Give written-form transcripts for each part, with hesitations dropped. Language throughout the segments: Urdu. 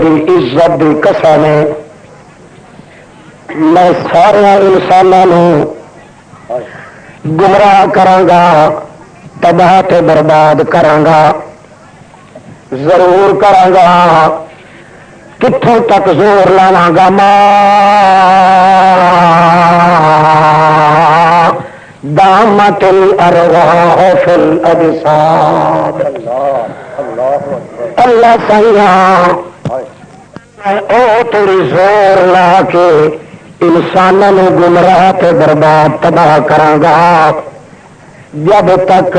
میری عزت دی قسم ہے میں سارے انسانوں گمراہ کراں تباہ تے برباد کراں ضرور کراں گا کتوں تک زور لاواں گا دامت الارواح فی الاجساد اللہ سیاں او تیری زور لا کے انسانوں گمراہ تے برباد تباہ کراں گا جب تک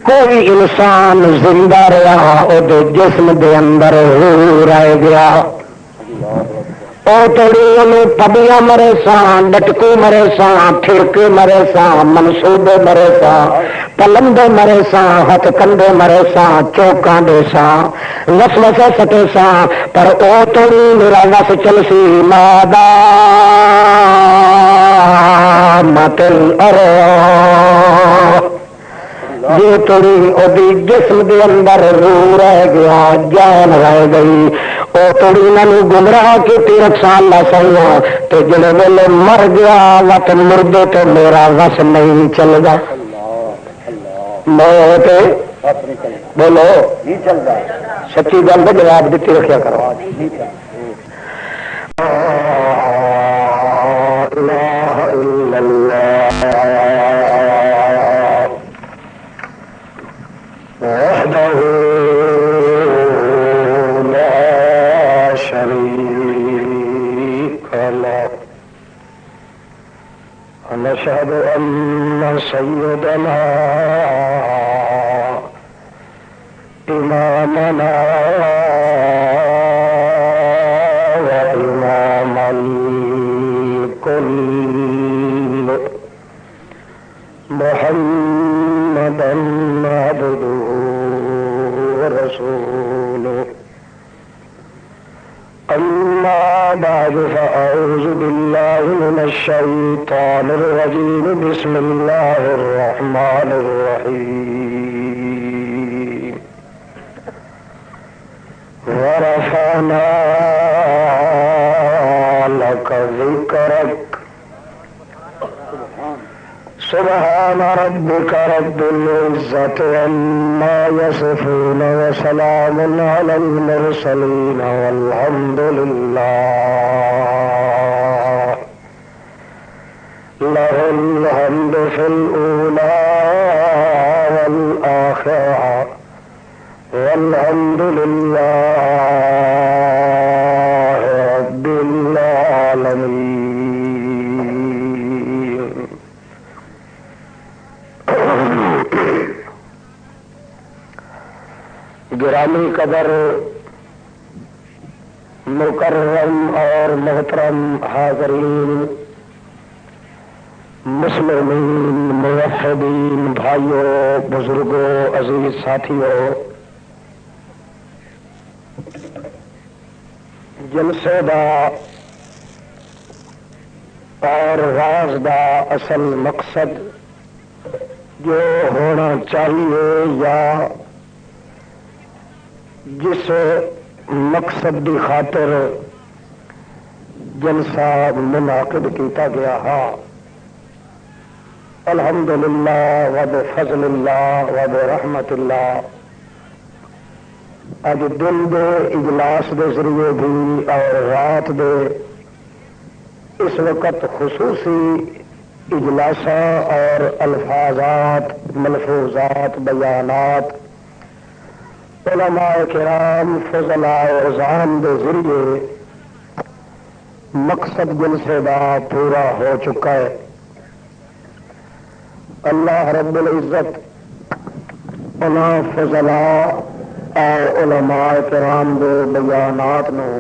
کوئی انسان زندہ رہا وہ جسم دے اندر رہ گیا او تیری پبیاں مرے سان ڈٹکو مرے سان پھرکے مرے سان منصوبے مرے سان پلندے مرے سان ہاتھ کندے مرے سان چوکاں دے سان وسوسے سٹے سان پر او تیری میرا وس چلسی مادا متل جی تھوڑی وہی جسم دے اندر روح رہ گیا جان رہ گئی وہ تھوڑی انہوں گمراہ کی رکھا لا سیا تو جڑے ویلے مر گیا وت مردے تو میرا وس نہیں چلتا موت بولو سچی گل کا جواب دیتی رکھا کرو وحده لا شريك له ونشهد أن سيدنا إمامنا وإمام الكل محمدا عبده ورسوله أما بعد فأعوذ بالله من الشيطان الرجيم بسم الله الرحمن الرحيم ورفعنا لك ذكرك سبحان ربك رب العزة عما يصفون وسلام على المرسلين والحمد لله له الحمد في الأولى والآخرة والحمد لله رب العالمين گرامی قدر مکرم اور محترم حاضرین مسلمین موحدین بھائیوں بزرگوں عزیز ساتھیوں جلسے دا اور راز دا اصل مقصد جو ہونا چاہیے یا جس مقصد کی خاطر جلسہ منعقد کیتا گیا ہے الحمدللہ و بفضل اللہ و برحمت اللہ اج دن دے اجلاس دے ذریعے بھی اور رات دے اس وقت خصوصی اجلاساں اور الفاظات ملفوظات بیانات علماء کرام فضلاء اعظام دے ذریعے مقصد جلسے دا پورا ہو چکا ہے اللہ رب العزت انہاں فضلاء اور علماء کرام دے بیانات نو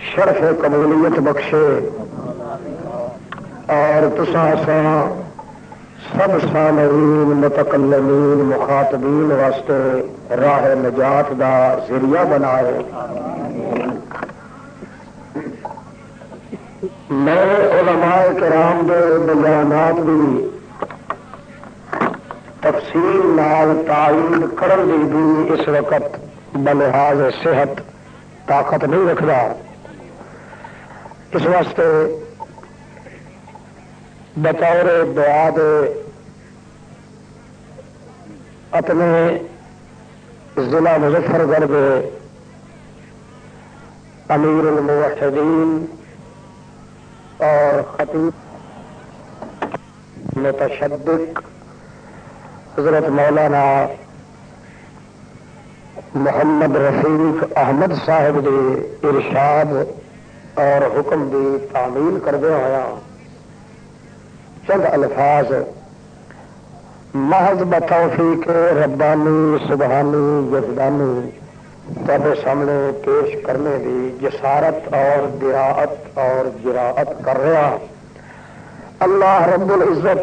شرف قبولیت بخشے اور تساں سب سامعین متکلمین مخاطبین واسطے راہ نجات دا ذریعہ بنائے میں علماء کرام دے بیانات بھی تفصیل نال تعین کرن دی بھی اس وقت بلحاظ صحت طاقت نہیں رکھتا، اس واسطے بطور دعا دے اپنے ضلع مظفر گڑھ کے امیر الموحدین اور خطیب متشدق حضرت مولانا محمد رفیق احمد صاحب کے ارشاد اور حکم کی تعمیل کردے ہوا چند الفاظ محض بتوفیق ربانی سبحانی یزدانی تب سامنے پیش کرنے کی جسارت اور دراعت اور جراعت کر رہا۔ اللہ رب العزت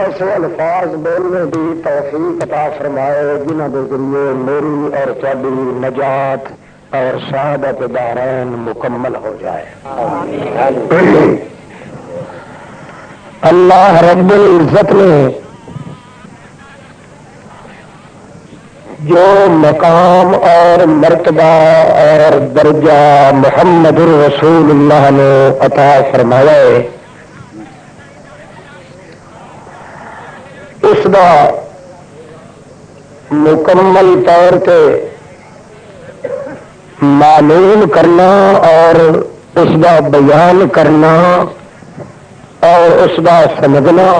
ایسے الفاظ بولنے کی توفیق عطا فرمائے جنہوں کے ذریعے میری اور تاری نجات اور سعادت دارین مکمل ہو جائے۔ اللہ رب العزت نے جو مقام اور مرتبہ اور درجہ محمد رسول اللہ نے عطا فرمایا ہے، اس کا مکمل طور پہ معلوم کرنا اور اس کا بیان کرنا اور اس کا سمجھنا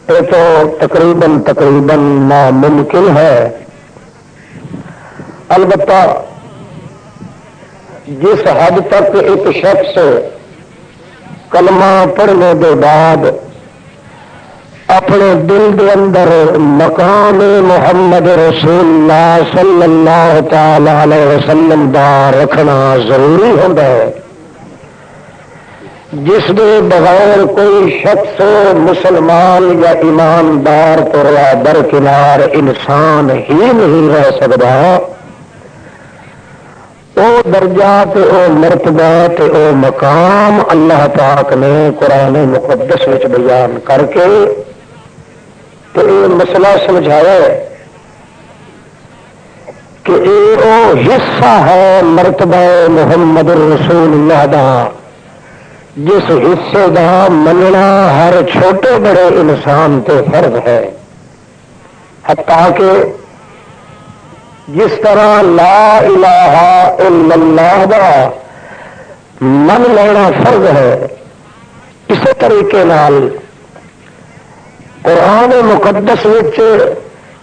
یہ تو تقریباً ناممکن ہے۔ البتہ جس حد تک ایک شخص کلمہ پڑھنے کے بعد اپنے دل کے اندر مقام محمد رسول اللہ صلی اللہ تعالی علیہ وسلم کا رکھنا ضروری ہوتا ہے، جس کے بغیر کوئی شخص مسلمان یا ایماندار تو درکنار انسان ہی نہیں رہ سکتا، وہ درجہ تے او مرتبہ تے او مقام اللہ پاک نے قرآن مقدس وچ بیان کر کے تو یہ مسئلہ سمجھایا ہے کہ یہ وہ حصہ ہے مرتبہ محمد رسول اللہ دا جس حصے کا مننا ہر چھوٹے بڑے انسان تے فرض ہے، حتیٰ کہ جس طرح لا الہ الا اللہ دا من لینا فرض ہے، اسی طریقے نال قرآن مقدس وچ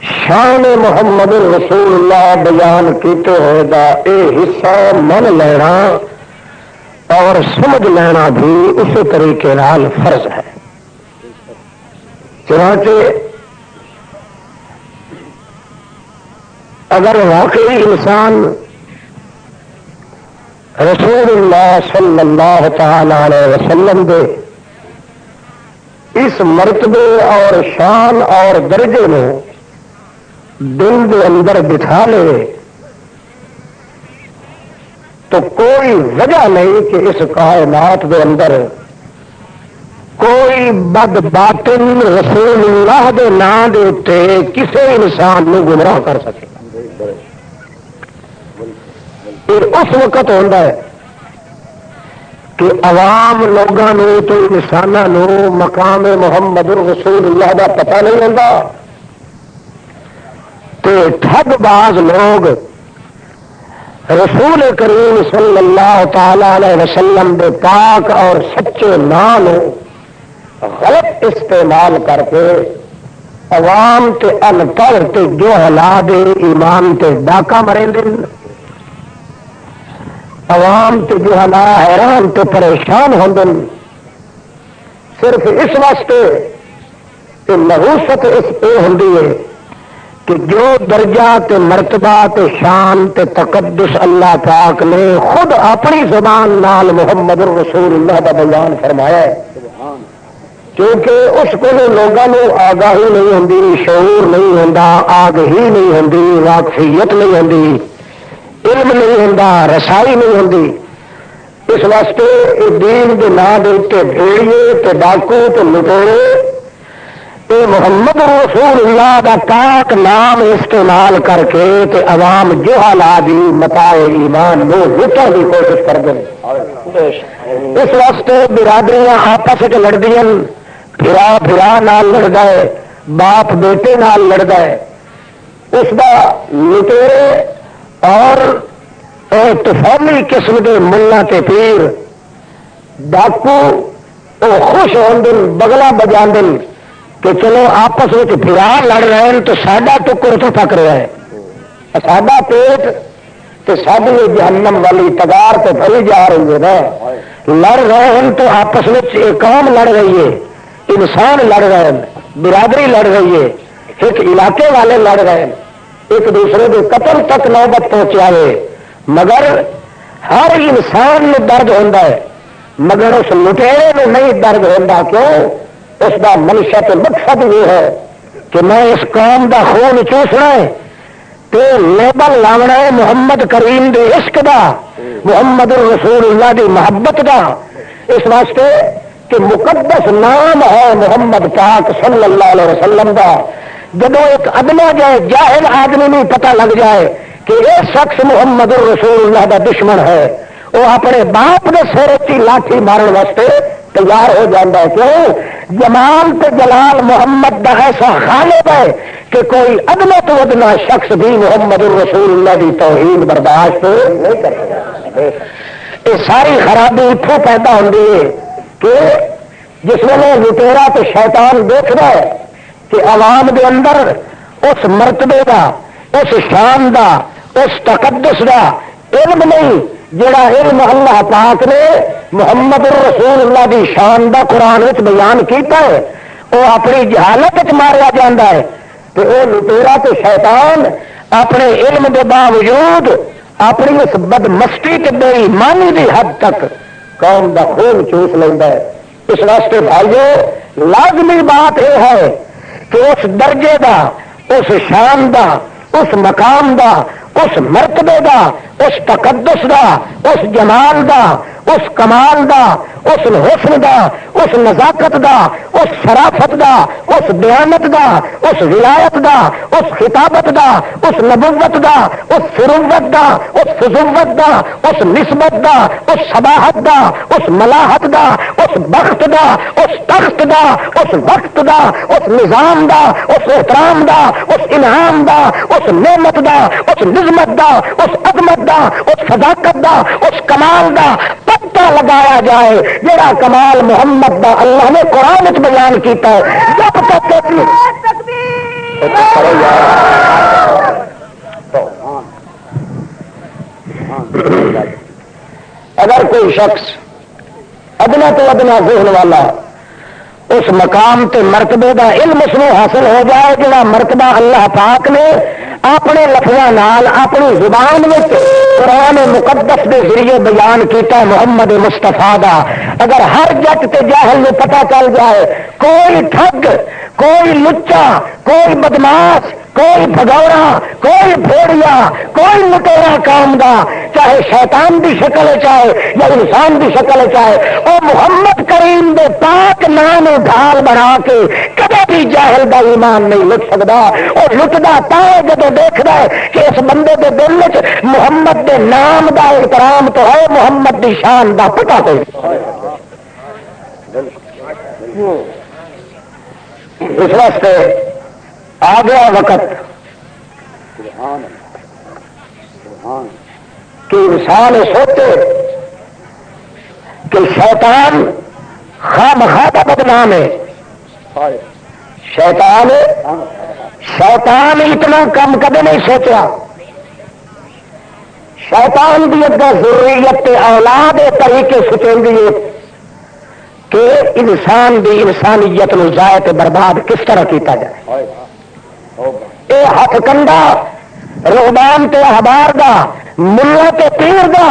شان محمد رسول اللہ بیان کیتے ہوئے دا اے حصہ من لینا اور سمجھ لینا بھی اسی طریقے نال فرض ہے۔ چنانچہ اگر واقعی انسان رسول اللہ صلی اللہ تعالی علیہ وسلم دے اس مرتبے اور شان اور درجے میں دل کے اندر بٹھا لے تو کوئی وجہ نہیں کہ اس کائنات کے اندر کوئی بد باطن رسول اللہ دے نام دے تے کسی انسان کو گمراہ کر سکے۔ پھر اس وقت ہوتا ہے کہ عوام لوگوں تو انسانوں مقام محمد رسول اللہ کا پتہ نہیں ہوتا، تو ٹھگ باز لوگ رسول کریم صلی اللہ تعالی علیہ وسلم دے پاک اور سچے نام غلط استعمال کر کے عوام تے ان پڑھ تے جو ہلا دے ایمان تے ڈاکہ مریں دن، عوام تے جو ہلا حیران تے پریشان ہوندن، صرف اس واسطے کہ نحوست اس پہ ہوندی ہے کہ جو درجہ تے مرتبہ تے شان تے تقدس اللہ پاک نے خود اپنی زبان نال محمد رسول اللہ کا بیان فرمایا ہے، کیونکہ اس کو لوگوں آگاہی نہیں ہوندی، شعور نہیں ہوندا، آگہی نہیں ہوندی، واقفیت نہیں ہوندی، علم نہیں ہوندا، رسائی نہیں ہوندی۔ اس واسطے دین کے نام دے بھیڑیے تے ڈاکو تے لٹوڑے یہ محمد رسول اللہ کا پاک نام استعمال کر کے تے عوام جہلا دی متاع ایمان نو لٹن کی کوشش کر دیں. اس واسطے برادریاں آپس لڑدیاں، پھرا نال لڑ گئے، باپ بیٹے نال لڑ گئے. اس کا لٹیرے اور طفیلی قسم کے ملا تے پیر ڈاکو وہ خوش ہوندے بگلا بجا کہ چلو آپس میں پھرا لڑ رہے ہیں تو ساڈا ٹکر تو پک رہا ہے، ساڈا پیٹ تو ساری جہنم والی تگار تو بھری جا رہی ہے نا. لڑ رہے ہیں تو آپس میں قوم لڑ رہی ہے، انسان لڑ رہے ہیں، برادری لڑ رہی ہے، ایک علاقے والے لڑ رہے ہیں، ایک دوسرے کے قتل تک نوبت پہنچا ہے. مگر ہر انسان میں درد ہوتا ہے، مگر اس لٹیرے میں نہیں درد ہوتا. کیوں؟ اس کا منشا تو مقصد یہ ہے کہ میں اس قوم کا خون چوسنا ہے تو لیبل لاونا ہے محمد کریم دے عشق دا، محمد رسول اللہ دی محبت دا. اس واسطے کہ مقدس نام ہے محمد پاک صلی اللہ علیہ وسلم دا. جب ایک ادنا جائے جاہل آدمی نہیں پتہ لگ جائے کہ یہ شخص محمد رسول اللہ دا دشمن ہے، وہ اپنے باپ کے سر کی لاٹھی مارن واسطے تیار ہو جاتا ہے. کیوں؟ جمال تے جلال محمد دا ایسا غالب ہے کہ کوئی ادنا تو ادنا شخص بھی محمد رسول اللہ دی توہین برداشت نہیں کر سکتا. یہ ساری خرابی اتوں پیدا ہوتی ہے کہ جس ویلے لٹیرا تو شیطان دیکھ رہا ہے کہ عوام دے اندر اس مرتبے دا، اس شان دا، اس تقدس دا علم نہیں جڑا علم اللہ پاک نے محمد رسول اللہ دی شان دا قرآن وچ بیان کیتا ہے، وہ اپنی جہالت ماریا جاتا ہے. تو وہ لٹیرا تو شیطان اپنے علم کے باوجود اپنی اس بدمستی کے بے ایمانی کی حد تک قوم کا خون چوس لینا ہے. اس واسطے بھائیو لازمی بات یہ ہے کہ اس درجے دا، اس شان دا، اس مقام دا، اس مرتبے دا، اس تقدس دا، اس جمال دا، اس کمال دا، اس حسن دا، اس نزاکت دا، اس شرافت دا، اس دیانت دا، اس ولایت دا، اس خطابت دا، اس نبوت دا، اس فروت دا، اس فضوت دا، اس نسبت دا، اس صباحت دا، اس ملاحت دا، اس بخت دا، اس تخت دا، اس وقت دا، اس نظام دا، اس احترام دا، اس انعام دا، اس نعمت دا، اس نظمت دا، اس عظمت دا، اس صداقت دا، اس کمال دا پتہ لگایا جائے جڑا کمال محمد دا اللہ نے قرآن وچ بیان کیتا ہے. جب تک اگر کوئی شخص ادنا تو ادنا ذہن والا اس مقام تے مرتبے دا علم اس میں حاصل ہو جائے جڑا مرتبہ اللہ پاک نے اپنے لفظاں نال اپنی زبان میں قرآن مقدس کے ذریعے بیان کیتا ہے محمد مصطفیٰ دا. اگر ہر جٹ تے جاہل میں پتہ چل جائے کوئی ٹھگ، کوئی لچا، کوئی بدماش، کوئی بھگوڑا، کوئی بھیڑیا، کوئی لٹیرا قوم دا، چاہے شیطان دی شکل چاہے یا انسان دی شکل چاہے، وہ محمد کریم دے پاک نام ڈھال بنا کے کبھی بھی جاہل دا ایمان نہیں لٹ سکتا. اور لٹدا تا جب دیکھتا ہے کہ اس بندے دے دل وچ محمد دے نام دا احترام تو ہے، محمد دی شان دا پتہ کوئی. اس واسطے آ گیا وقت کہ انسان سوچے کہ شیطان خواہ بدنام ہے. شیطان اتنا کم کبھی نہیں سوچا. شیطان بھی اگر ضروریت اولاد طریقے سوچیں گی کہ انسان دی انسانیت نو ضائع تے برباد کس طرح کیتا جائے. اے ہتھ کنڈا رہبان تے احبار دا، ملا تے پیر دا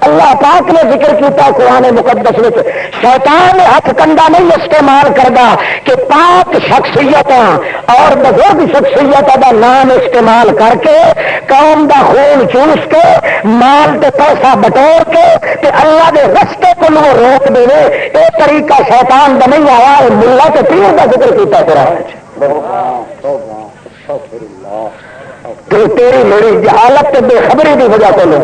اللہ پاک نے ذکر کیتا قرآن مقدس میں شیطان ہاتھ کنڈا نہیں استعمال کرتا کہ پاک شخصیت اور بزرگ شخصیت کا نام استعمال کر کے قوم دا خون چوس کے مال تے پیسہ بٹور کے تے اللہ دے رستے کو روک دے یہ طریقہ شیطان دا نہیں آیا ملا تے پیر دا ذکر کیتا تیری میری جہالت بے خبری کی وجہ کو لو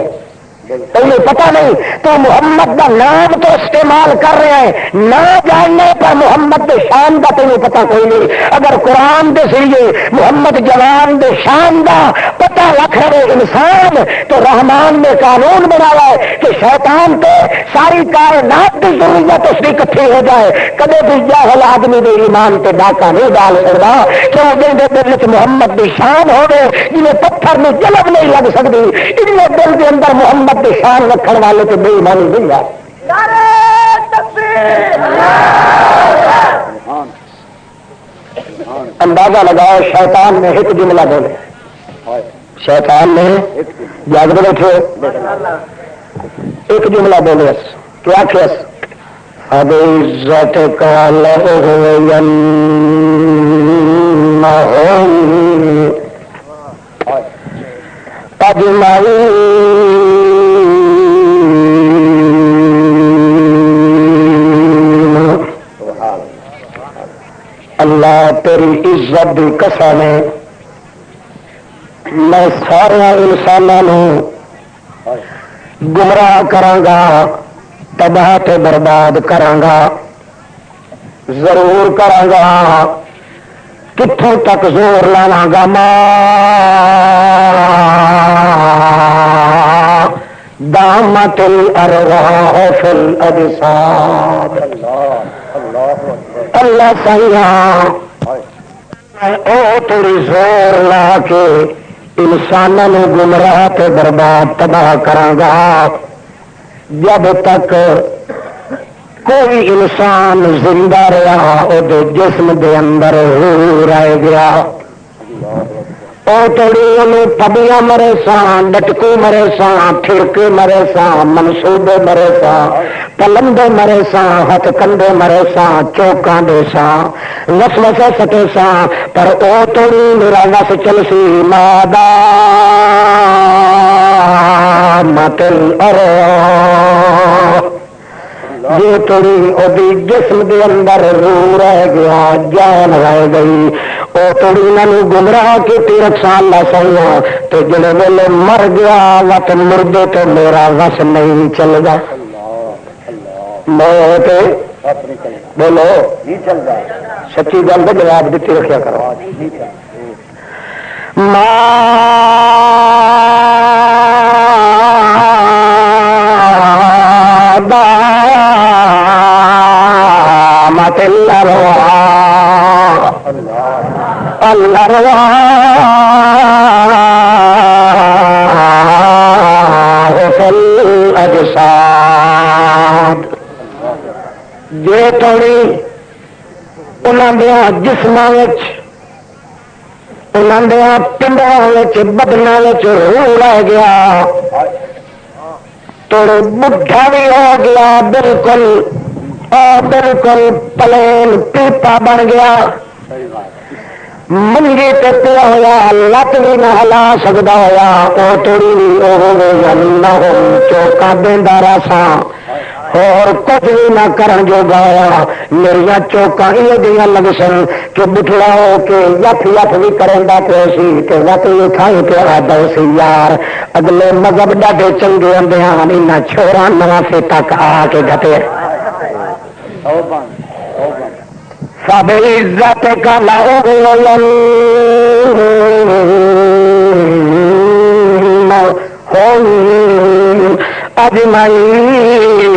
تمہیں پتہ نہیں تو محمد کا نام تو استعمال کر رہے ہیں نہ جاننے پر محمد کے شان کا تمہیں پتہ کوئی نہیں اگر قرآن دے ذریعے محمد جوان دے شان کا پتہ رکھ رہے انسان تو رحمان نے قانون بنایا ہے کہ شیطان پہ ساری کائنات کی ضرورت اس کی کٹھی ہو جائے کدے بھی جاہل آدمی دے ایمان پہ ڈاکہ نہیں ڈال سکتا کیوں دل میں محمد کی شان ہو گئے جنہیں پتھر میں جلب نہیں لگ سکتی ان دل کے اندر محمد شان رکھنے والے تو بے ایمانی نہیں ہے اندازہ لگاؤ شیطان نے ایک جملہ بولے شیطان نے جاگ بیٹھے ایک جملہ بولے کیا کیس اب عزت کا اجمائی اللہ تیری عزت دی قسم ہے میں سارے انسانوں گمراہ کراں گا تباہ تے برباد کراں گا ضرور کراں گا کتوں تک زور لاواں گا دامت الارواح فی الاجساد اللہ سیاں او تیری زور لا کے انسانوں گمراہ تے برباد تباہ کراں گا جب تک کوئی انسان زندہ رہا وہ جسم دے اندر رہ گیا او تڑی پبیاں مرے سان ڈٹکو مرے سان پھرکے مرے سان منصوبے مرے سان پلندے مرے سان ہتھ کندے مرے سان چوکاں دے سان وسوسے سٹے سان پر او تڑی میرا نس چلسی مادا متل یہ تھوڑی وہ جسم دے اندر روح رہ گیا جان رہ گئی وہ تھوڑی انہوں گمراہ کی تیرک سال لا سائیاں تو جڑے ویلے مر گیا وقت مردے تو میرا وس نہیں چل گا موت بولو سچی گل کا جواب دیتی رکھا کرو مت الارواح فی الاجساد جے تھوڑی انہاں دے جسماں وچ انہاں دے پنڈاں وچ بدناں وچ روح رہ گیا توڑے بڈھا بھی ہو گیا بالکل بالکل پلین پیپا بن گیا منگی تے پیا ہوا لت بھی نہ ہلا سکتا ہوا وہ توڑی بھی چوکا دینا راسا اور کچھ بھی نہ کرن جو گایا میرا چوکا یہ لگ سن کہ بٹھڑا ہو کے یف یف بھی کریں پہ سی کہ وقت یہ کھائی پہ آتا سی یار اگلے مذہب ڈاڈے چنگے آدھے ہیں انہیں چھوڑا نوافے تک آ کے گٹے سب عزت کا لاؤ اجمعین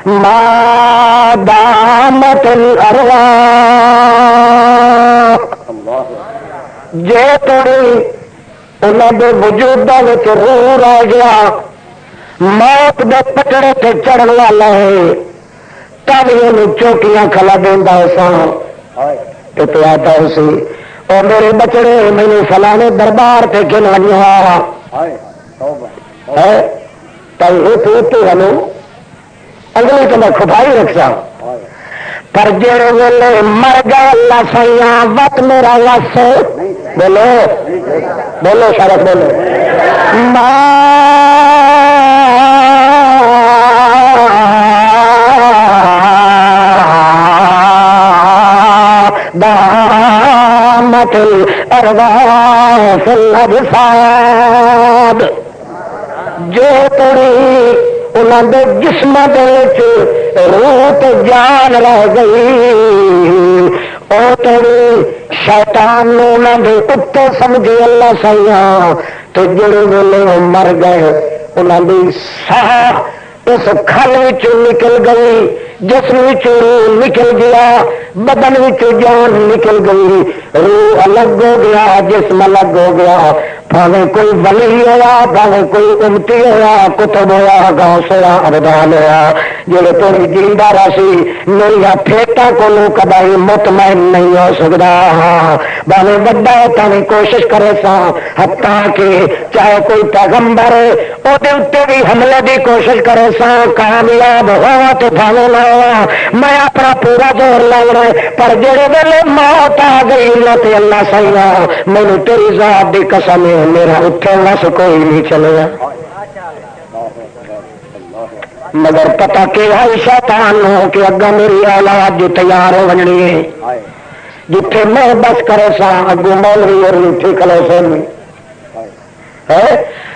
ما دامت الارواح جے توڑی انہوں دے وجودہ وچ روح رہ گیا موت دے پٹڑے تے چڑھن والا ہے تب یہ چوکیاں کھلا دینا سا آتا سی اور میرے بچڑے مینو فلانے دربار تے گن لگا ہے تو ہمیں اگلی تو میں کھپائی رکھا پر جڑے ویلے مر گئے اللہ سائیاں وقت میرا وس بولو بولو شرف بولو دامت الارواح فی الاجساد جو تڑی انہوں نے جسم روح جان رہ گئی وہ تڑی شیطان نے انہوں نے اتنے سمجھے اللہ سائیاں تو جڑے ویلے مر گئے انہوں نے ساہ اس کھل نکل گئی جسم نکل گیا بدن جان نکل گئی روح الگ ہو گیا جسم الگ ہو گیا بھاوے کوئی ولی ہوا بھاوے کوئی امتی ہوا کتب ہوا غوث ہوا ابدال ہوا جڑے تھوڑی جیندہ راسی میری پھیٹا کو کبھی مطمئن نہیں ہو سکتا بھاوے وڈا ہے تھی کوشش کرے سا حتیٰ کہ چاہے کوئی پیغمبر وہ بھی حملے کی کوشش کرے سا کامیاب ہوا تو بھاوے نہ ہوا میں اپنا پورا زور لاؤنا پر جڑے ویلے موت آ گئی نہ اللہ سائیاں مینوں تیری ذات دی قسم ہے میرا اٹھے وس کوئی نہیں چلے مگر پتا کہ ہے شیطان ہو کہ اگا میری اولاد جو تیار ہو بننی ہے جتھے میں بس کرے سا اگو مولوی اور اٹھی کھلے سے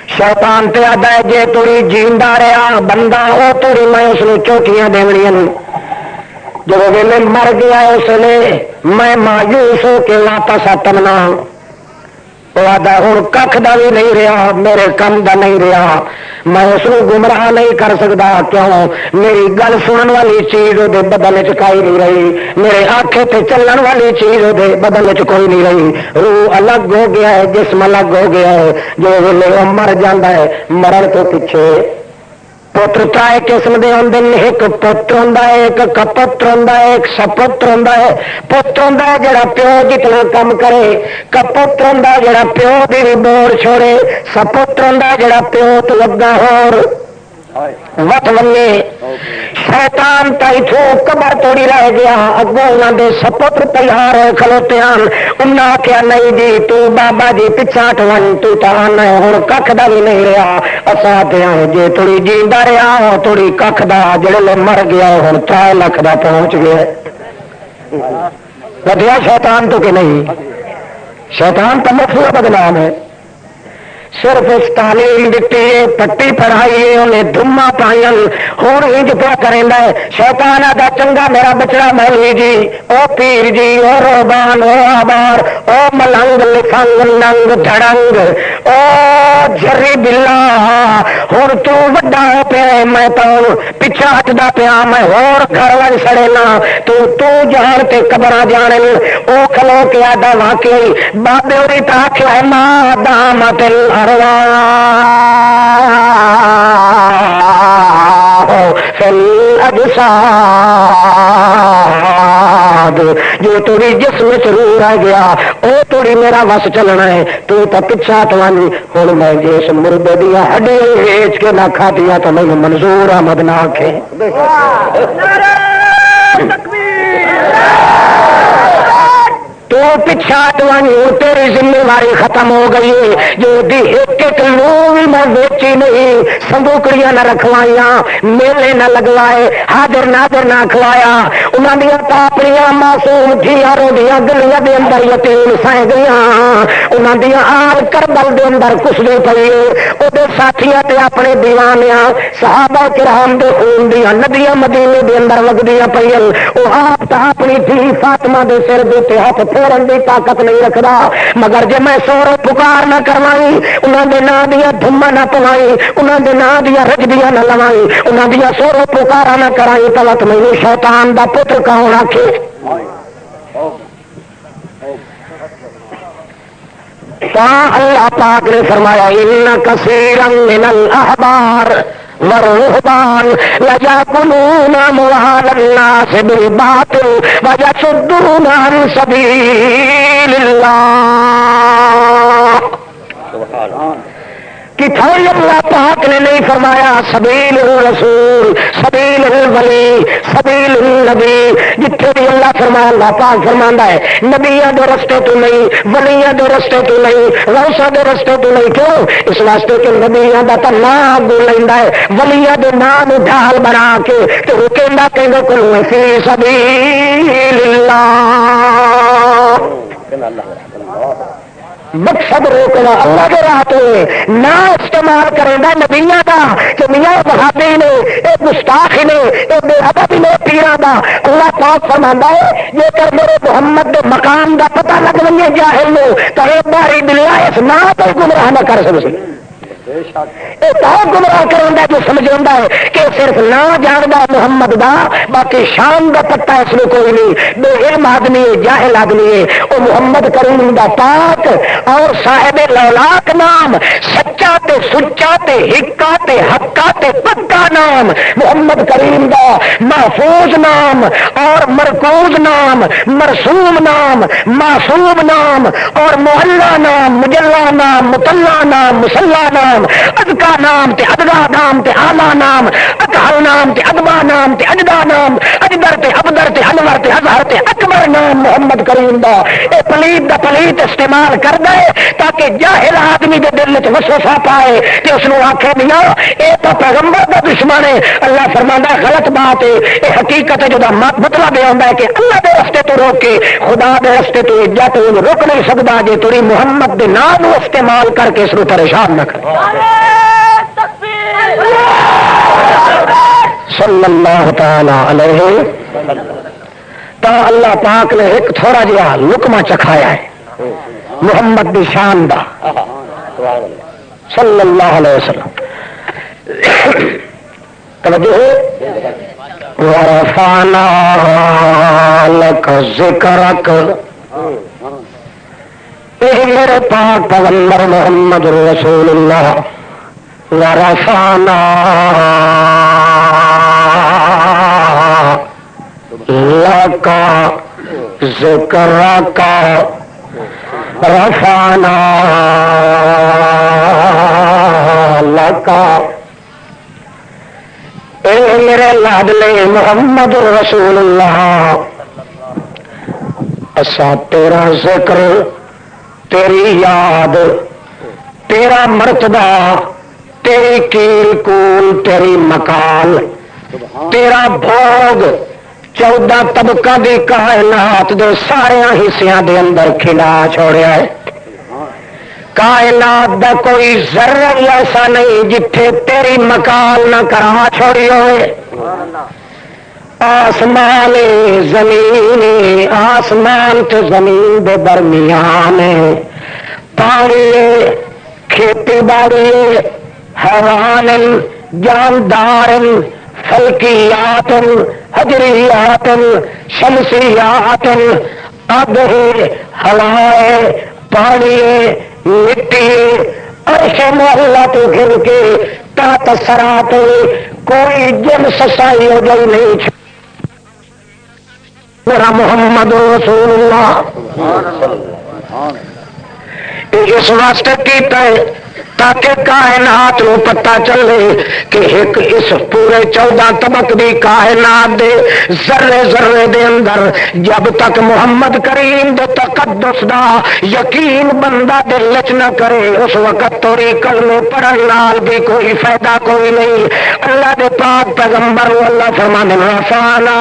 شیطان تے آدھا ہے جے تری جیندہ رہا بندہ وہ تری میں اس کو چوکیاں دیونیاں جب ویلے مر گیا اس لیے میں مایوس ہو کے لاتا سا تمنا ہوں کھ دا بھی نہیں رہا میرے کم دا نہیں رہا میں اس کو گمراہ نہیں کر سکتا کیوں میری گل سنن والی چیز وہ بدن چائی نہیں رہی میرے آنکھیں تے چلن والی چیز وہ بدن چ کوئی نہیں رہی روح الگ ہو گیا ہے جسم الگ ہو گیا ہے جو ویلے وہ مر جاتا ہے مرن تو پیچھے پتر ترائے قسم دے ہوندے ایک پتر ہوندا ہے ایک کپتر ہوندا ہے ایک سپتر ہوندا ہے پتر ہوندا ہے جڑا پیو جتنا کم کرے کپتر ہوندا ہے جڑا پیو دی بور چھوڑے سپتر ہوندا ہے جڑا پیو تو لگا ہور وت ونے شیطان تائیتھوں قبر توڑی رہ گیا اگوں انہاں دے سپتر تیار ہوئے کھلوتے ہیں انہاں آخیا نہیں جی تو بابا جی پچھا ٹون تو تان ہے ہن ککھ دا بھی نہیں رہا اساں تے جے تھوڑی جیندا رہا تھوڑی ککھ دا جڑے مر گیا ہن 3 لاکھ دا پہنچ گیا ودیا شیطان تو کہ نہیں شیطان تو مفہوم بدنام ہے صرف اس تعلیم دیتی ہے پٹی پڑھائی ہے انہیں دھما پائی ہوں انج پیا کریں شیطان آدھا چنگا میرا بچڑا مولوی جی او پیر جی او روبان او آبار او ملنگ لفنگ ننگ دھڑنگ او جری بلا ہوں تو وڈا ہو پیا میں تو پچھا ہٹدا پیا میں ہور گھر وج سڑےنا تو جان تے قبر جان او کھلو کے آدھا واقعی بابے ہوری تا آخیا ہے ماں دامت الاجساد جو تیری جسم ضرور آ گیا وہ تھوڑی میرا وس چلنا ہے تو پچھا توانی ہوں میں جس مردے دیا ہڈی ویچ کے نہ کھاتیا تو میں منظور آمد نہ آکھے تو پچھا ٹوانی تیری ذمہ داری ختم ہو گئی جو ایک لو بھی میں بیچی نہیں سندوکڑیاں نہ رکھوائیاں میلے نہ لگوائے حاضر ناظر نہ کھوایا انہوں نے اپنی معصوم دھیاں روڈیاں گلیاں دے اندر یتیم سائیں گئیاں انہوں نے آل کربل دے اندر کسدی پئی وہ ساتھیاں تے اپنے دیوانیاں صحابہ کرام دے خون دیاں ندیاں مدینے دے اندر وگدیاں پئی وہ آپ تا اپنی دھی فاطمہ دے سر دے ہاتھ پھیرن دی طاقت نہیں رکھدا مگر جے میں سورو پکار نہ کروائی انہاں دے نام دیا دھما نہ پوائی انہاں دے نام دیا رجدیاں نہ لوائی انہاں دیا سورو پکارا نہ کرائی تو وقت مینوں شیطان دا پتر کون آکھے اللہ پاک نے فرمایا ان کثیرا من الاحبار والرهبان ليأكلون أموال الناس بالباطل ويصدون عن سبيل الله کتھوئی اللہ پاک نے نہیں فرمایا سبیل الرسول سبیل الولی سبیل النبی، جتھے بھی اللہ فرمایا اللہ پاک فرماندا ہے نبیاں دے رستے تو نہیں، ولیاں دے رستے تو نہیں، غوثاں دے رستے تو نہیں۔ کیوں؟ اس واسطے کہ نبیاں دا تے نام اگوں لیندا ہے، ولیاں دے نام ڈھال بنا کے تے وہ کہندا کلو فی سبیل اللہ، مقصد روکنا اللہ کے راہ تو نہ استعمال کرے گا نبیاں کا کہ میاں وہابی نے یہ گستاخی نے یہ بے ادبی نے پیرا دا۔ اللہ پاک فرماندا ہے جے کر میرے محمد دے مقام دا پتہ لگ وے جاہل نو تو ایک باری باللہ اس نہ تو گمراہ نہ کر سکے۔ گمراہ کرا جو سمجھا ہے کہ صرف نہ جانتا محمد دا، باقی شان دا پتا اس میں کوئی نہیں، بے علم آدمی ہے، جاہل آدمی ہے۔ وہ محمد کریم دا پاک اور صاحب لولاک نام، سچا تے سچا تے ہکا تے حقا تے پکا نام محمد کریم دا محفوظ نام اور مرکوز نام، مرسوم نام، معصوم نام اور محلہ نام، مجلہ نام، مطلع نام، مسلح نام، ادکا نام تے ادگا نام تے آلہ نام، اکہل نام تے ادبا نام تے اجدا نام، اجدر تے ابدر تے انور تے اظہر تے اکبر نام محمد کریم دا۔ اے پلیت دا پلیت استعمال کر دے تاکہ جاہل آدمی دے دل وچ وسوسہ پائے تے اس نو آکھے میاں اے تو پیغمبر دا دشمن ہے۔ اللہ فرماندا ہے غلط بات ہے، اے حقیقت ہے جو دا مطلب یہ ہوندا ہے کہ اللہ دے راستے تو روک کے خدا دے راستے تو جا تو روک نہیں سکدا جے تیری محمد دے نام استعمال کر کے اس نو پریشان نہ کرے۔ صلی اللہ تعالی علیہ تا اللہ پاک نے ایک تھوڑا جہا لقمہ چکھایا ہے محمد دی شان دا صلی اللہ علیہ وسلم۔ توجہ ورفعنا لک ذکرک، اے میرے پاک پیغمبر محمد رسول اللہ، ورفعنا لک ذکرک، رفعنا لک، اے میرے لاڈلے محمد رسول اللہ، اسا تیرا ذکر، تیری یاد، تیرا مرتبہ، تیری کیل کول، تیری مکال، تیرا بھوگ 14 طبقہ دی کائنات دے سارے حصیاں دے اندر کھلا چھوڑیا ہے۔ کائنات دا کوئی ذرہ ایسا نہیں جتھے تیری مکال نہ کرا چھوڑی ہوئے۔ آسمان زمین، آسمان تے زمین دے درمیان، پانی کھیتی باڑی، حیوان، جاندار، فلکیات، حجریات، شمسیات، آب ہوائے، پانی، مٹی، عرش معلہ تو گر کے تحت سرات، کوئی جن سسائی ہو گئی نہیں میرا محمد رسول اللہ۔ اس واسطے کیتا ہے تاکہ کائنات نو پتہ چلے کہ ایک اس پورے 14 طبق دی کائنات دے ذرے ذرے دے اندر جب تک محمد کریم دے تقدس دا یقین بندہ دل وچ نہ کرے اس وقت توری کلمے پڑھن نال بھی کوئی فائدہ کوئی نہیں۔ اللہ دے پاک پیغمبر اللہ فرمانے رفعنا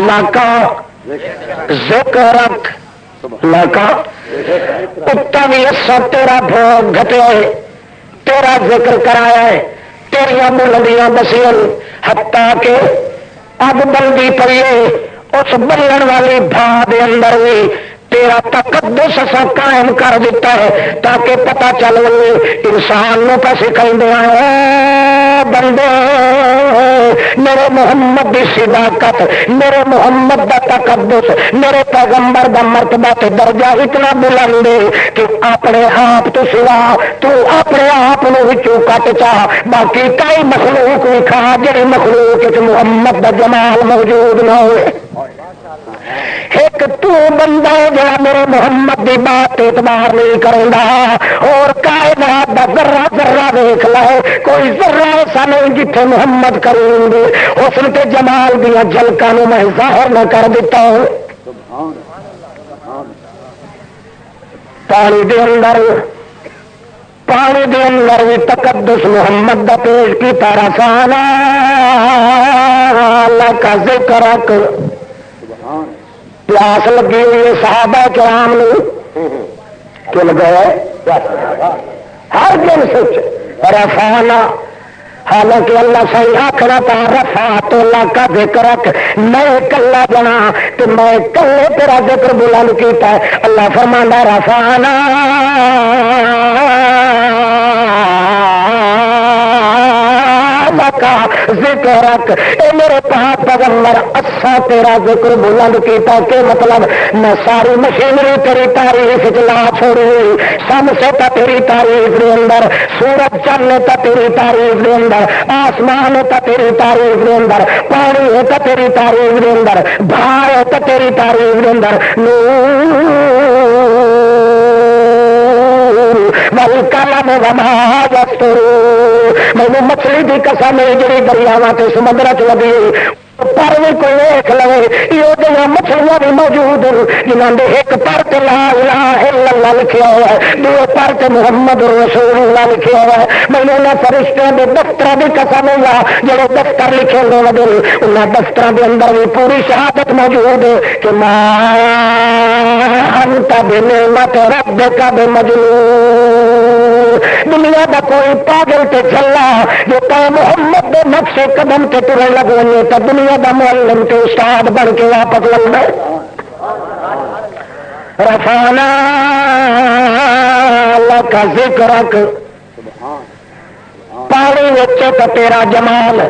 لک ذکرک، لکا اتنا بھی اسا تیرا بھوگ گھٹے، تیرا ذکر کرایا ہے، تیریا بلندیاں دسیاں، حتیٰ کہ اب بلدی پڑیے اس بلن والی بھا دے اندر بھی تیرا تقدس اسا قائم کر دیتا ہے تاکہ پتہ چل انسان نو پہ سکھائیں ہیں بندے میرے محمد دی صداقت، میرے محمد دا تقدس، میرے پیغمبر دا مرتبہ تے درجہ اتنا بلند ہے کہ اپنے آپ تو سوا تو اپنے آپ نو وچوں کٹ چاہ باقی کئی مخلوق بھی کھا جڑی مخلوق محمد دا جمال موجود نہ ہوئے۔ ایک ایک تو بندہ جو میرے محمد کی بات اعتبار نہیں کرتا اور کائنات کا ذرہ ذرہ دیکھ لے کوئی ذرہ ایسا نہیں جتنے محمد کریں گے حسن تے جمال دیا جھلکاں میں ظاہر نہ کر دیتا پانی دے اندر بھی تقدس محمد دا پیش کی تارا سانا اللہ کا ذکر رکھ پیاس لگی ہوئی ہے صحابہ کرام نے کل گئے ہر دن سوچ رفانا حالانکہ اللہ صحیح آخنا تھا رفا تو اللہ کا ذکر رکھ میں کلا بنا تو میں کلے تیرا ذکر بلند کیتا ہے اللہ فرماندا رفانا کا ذکر رکھ اے میرے پاک پیغمبر اسا تیرا ذکر بلند کیتا کہ مطلب میں ساری مشینری تیری تعریف چلا چھوڑی سن سے تا تیری تعریف دے اندر سورج چند تا تیری تعریف دے اندر آسمان تا تیری تعریف دے اندر پانی ہے تا تیری تعریف دے اندر بھار ہے تا تیری تعریف دے اندر میں مچھلی کی قسم جی دریاواں تے سمندر چ لگی پر بھی کوئی دیکھ لے یہ مچھلیاں بھی موجود جنہوں نے ایک پر لا الہ الا اللہ لکھا ہوا ہے دوسرے پر تے محمد رسول اللہ لکھا ہوا ہے میں نے فرشتوں کے دفتر کی قسم لا جڑے دفتر لکھے ہوئے دل انہوں دفتر کے اندر بھی پوری شہادت موجود ہے کہ ماں انت بنعمت ربک بمجنون دنیا کا کوئی پاگل تے چلا جو کہ محمد کے نقش قدم تے ٹرن لگے تو دنیا کا معلم تے استاد بن کے واپس لگنا رفانا اللہ کا ذکر رکھ پانی وچے تو تیرا جمال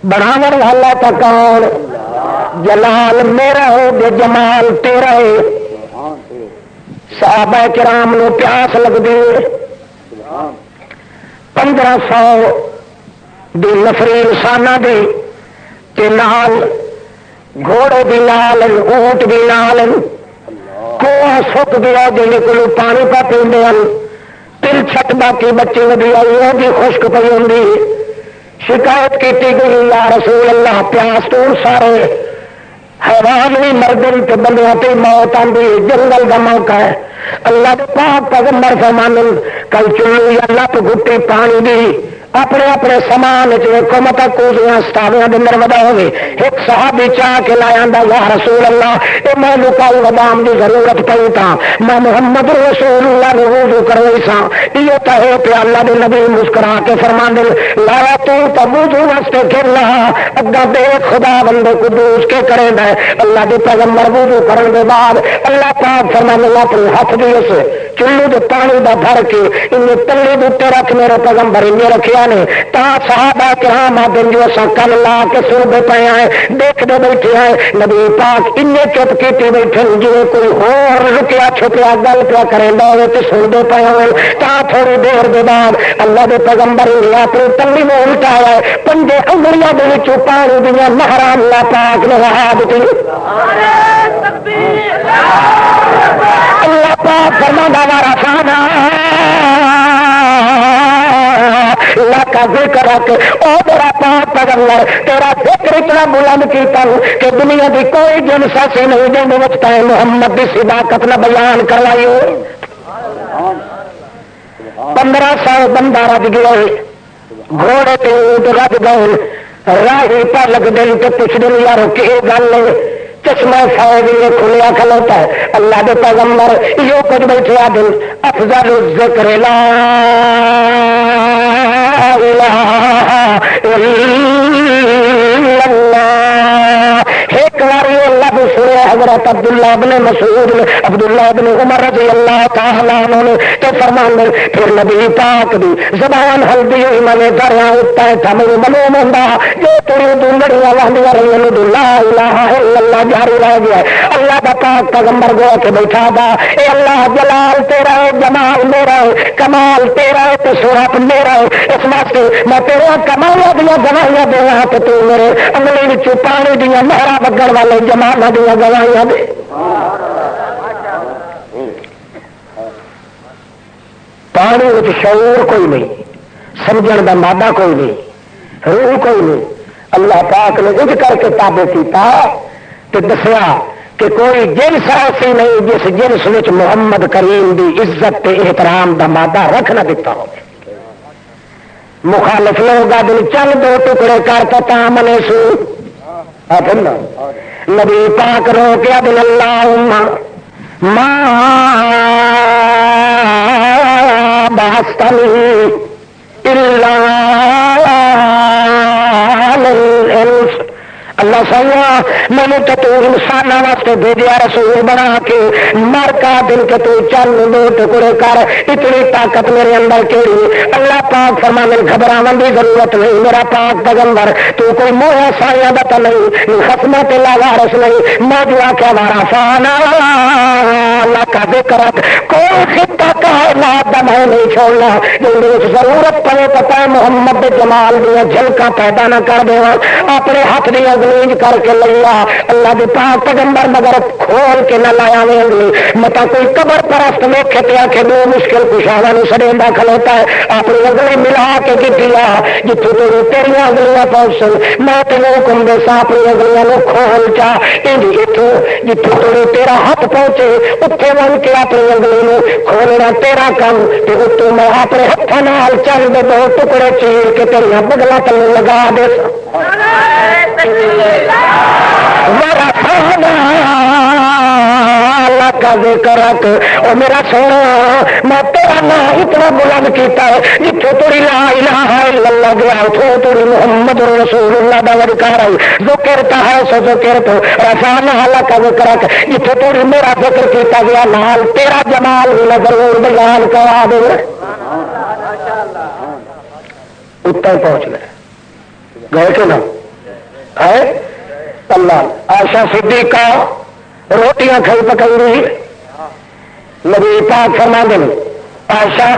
بناون والا تو کون جلال میرا ہو گے جمال تیرا ہے صحابہ کرام نو پیاس لگتی 1500 دی نفری انسانہ دی تے نال گھوڑے بھی نال اونٹ بھی نال کوہ سک گیا جن کو پانی پا پیندے ہیں تل چھٹ باقی بچے بھی آئی وہ بھی خشک پی ہوں شکایت کی گئی یا رسول اللہ پیاس تو سارے حیوان بھی مردن کے بندیاں تے موت آندی جنگل کا موقع ہے اللہ کے پاک پیغمبر فرمانے کل چلو یا لت گٹی پانی دی اپنے اپنے سامان ویکو مت کوزیاں ستاویاں دے اندر ودا ہوئے ایک صحابی چاہ کے لایا یا رسول اللہ اے میں لکائی ودام دی ضرورت پئی تھا میں محمد رسول اللہ نے وضو کروئی سا یہ تو ہے کہ اللہ دے نبی مسکرا کے فرمان دے لایا تو وضو واسطے کر رہا اگا دیکھ خدا بندے کو دوس کے کرے دے اللہ دے پیغمبر وضو کرنے کے بعد اللہ پاک فرمان اللہ اپنے ہاتھ دی اس چلو دے پانی دا بھر کے انہیں تلی دے رکھ میرے پیغمبر انہیں رکھیا نے تا صحابہ کرام دن جو سا کل لا کے سنتے پے ہیں دیکھتے بیٹھے ہیں نبی پاک انہیں چپ کیتی بیٹھے جی کوئی اور رکیا چھپیا گل پیا کرے ہوئے تو سنتے پے ہوئے تا تھوڑی دیر کے بعد اللہ کے پیغمبر نے اپنی تلی میں الٹایا ہے پنجے انگلیاں دے وچوں پانی دیا نہراں اللہ پاک نے وہا دتی اللہ پاک فرماتا رفعنا کا ذکر رکھ او میرا پاک پیغمبر تیرا ذکر اتنا بلند کیتا کہ دنیا کی کوئی جنس ایسی نہیں جن وچ محمد کی صداقت نہ بیان کروائی 1500 بندہ رج گیا گھوڑے تے اونٹ رج گئے راہی پر لگ دل تے پوچھ دل یار کی گل چشمہ فائد یہ کھلیا کھلوتا ہے اللہ دے پیغمبر یہ کچھ بیٹھے دل افضل الذکر لا الہ الا اللہ ایک باری اللہ بھی سنے حضرت عبداللہ ابن مسعود عبداللہ ابن عمر رضی اللہ تعالیٰ عنہ نے تو فرمان دے پھر نبی پاک دی زبان ہلدی ہوئی میں دریا اٹھتا ہے تھا میرے منو مندا جو تیری دنگڑیاں وہدیاں رہی ہیں لا الہ الا اللہ جاری رہ گیا اللہ دا پاک پیغمبر گو کے بیٹھا دا اے اللہ جلال تیرا ہے جمال میرا ہے کمال تیرا ہے تو سورت میرا ہے اس واسطے میں تیرے کمالیاں دیا گواہیاں دے رہا تو میرے انگلی وچوں پانی دیا نہراں بگڑ والے جمال دیا گواہیاں دے پانی شعور کوئی نہیں، سمجھن کا مادہ کوئی نہیں، روح کوئی نہیں. اللہ پاک نے اج کر کے تابع کیتا کہ دسیا کہ کوئی جنس ایسی نہیں جس جنس میں محمد کریم دی عزت تے احترام دا مادہ رکھ نہ دیتا ہو. مخالف لوگ دل چل دو ٹکڑے کر کے تامنے سو نبی پاک رو کے دل اللہ ما باستنی الا اللہ سوا میں نے تو انسان واسطے بھیجا رسول بنا کے مر کا دل کے تو چل دو ٹکڑے کر، اتنی طاقت میرے اندر کیڑی. اللہ پاک فرمانے گھبراون کی ضرورت نہیں، میرا پاک پیغمبر تو کوئی موہ سایہ بتا نہیں، ختمہ تے لاوارس نہیں. میں جو آخیا وارا فانا اللہ کا ذکر کوئی خطہ کائنات دا میں نہیں چھوڑنا جن ضرورت پڑے پتا ہے محمد جمال دیا جھلکا پیدا نہ کر دے، اپنے ہاتھ دیا گلیج کر کے لیا. اللہ کے پاک پیغمبر مگر کھول کے نہ لایا گی متا کوئی قبر پرست میں کھتیا کے دو مشکل کشاوا نہیں سڑیندہ کھلوتا ہے. اپنی اگلی ملا کے دیا جتوں تو تیریا اگلیاں پہنچ میں تینوں حکم دے سا اپنی اگلیاں نو کھول چا اتوں جتوں تو تیرا ہاتھ پہنچے اتنے بن کے اپنی اگلی نو کھولنا تیرا کام. اتوں میں اپنے ہاتھوں نال چل دے دو ٹکڑے چیر کے تیریا بگلا تلے لگا دے کا ذکر رکھ. او میرا سونا میں تیرا نام اتنا بلند کیتا ہے جتوں تیری لا الہ الا اللہ گیا اتوں تیری محمد رسول اللہ دا ذکر ہے. ذکرتا ہے سو ذکر تو رفعنا لک کا ذکر رکھ. جتوں تیری میرا ذکر کیتا گیا نال تیرا جمال بھی ضرور بیان کرا دے. اتنے پہنچ گئے گئے کہ نہ اللہ. عائشہ صدیقہ روٹیاں کھائی پکائی رہی. نبی پاک فرما دیں عائشہ